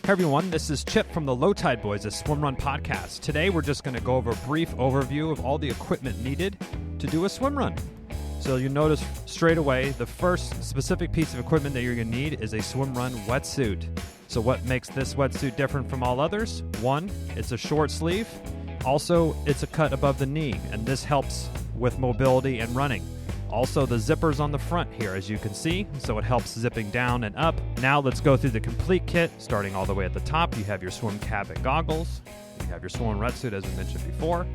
Hey everyone, this is Chip from the Low Tide Boys, a Swimrun podcast. Today we're just going to go over a brief overview of all the equipment needed to do a swim run. So you'll notice straight away the first specific piece of equipment that you're going to need is a Swimrun Wetsuit. So what makes this wetsuit different from all others? One, it's a short sleeve. Also, it's a cut above the knee, and this helps with mobility and running. Also, the zipper's on the front here, as you can see, so it helps zipping down and up. Now let's go through the complete kit, starting all the way at the top. You have your swim cap and goggles. You have your Swimrun wetsuit, as we mentioned before.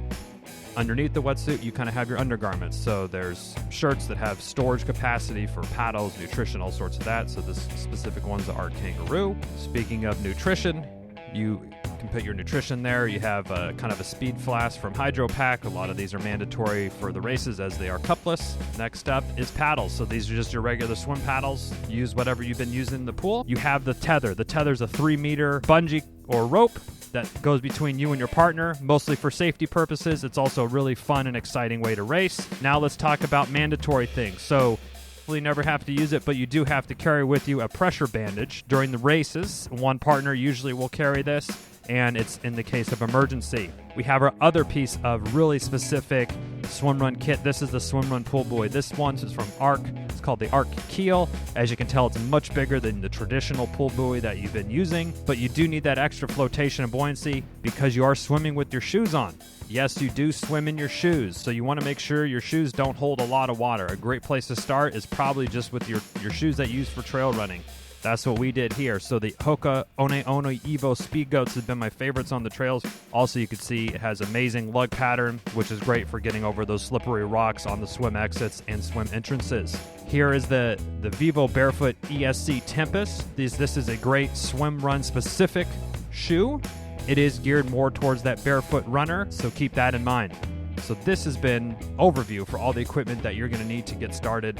Underneath the wetsuit, you kind of have your undergarments. So there's shirts that have storage capacity for paddles, nutrition, all sorts of that. So the specific ones are kangaroo. Speaking of nutrition, you can put your nutrition there. You have kind of a speed flask from Hydro Pack. A lot of these are mandatory for the races as they are cupless. Next up is paddles. So these are just your regular swim paddles. Use whatever you've been using in the pool. You have the tether. The tether's a 3-meter bungee or rope that goes between you and your partner, mostly for safety purposes. It's also a really fun and exciting way to race. Now let's talk about mandatory things. So you never have to use it, but you do have to carry with you a pressure bandage during the races. One partner usually will carry this, and it's in the case of emergency. We have our other piece of really specific swimrun kit. This is the Swimrun Pull Buoy. This one is from Arc. It's called the Arc Keel. As you can tell, it's much bigger than the traditional pull buoy that you've been using, but you do need that extra flotation and buoyancy because you are swimming with your shoes on. Yes, you do swim in your shoes, so you want to make sure your shoes don't hold a lot of water. A great place to start is probably just with your shoes that you use for trail running. That's what we did here. So the Hoka One Ono Evo Speed Goats have been my favorites on the trails. Also, you can see it has amazing lug pattern, which is great for getting over those slippery rocks on the swim exits and swim entrances. Here is the Vivo Barefoot ESC Tempest. This is a great swim run specific shoe. It is geared more towards that barefoot runner, so keep that in mind. So this has been overview for all the equipment that you're going to need to get started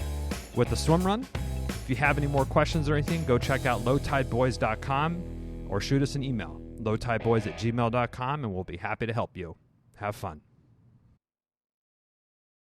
with the swim run. If you have any more questions or anything, go check out lowtideboys.com or shoot us an email, lowtideboys@gmail.com, and we'll be happy to help you. Have fun.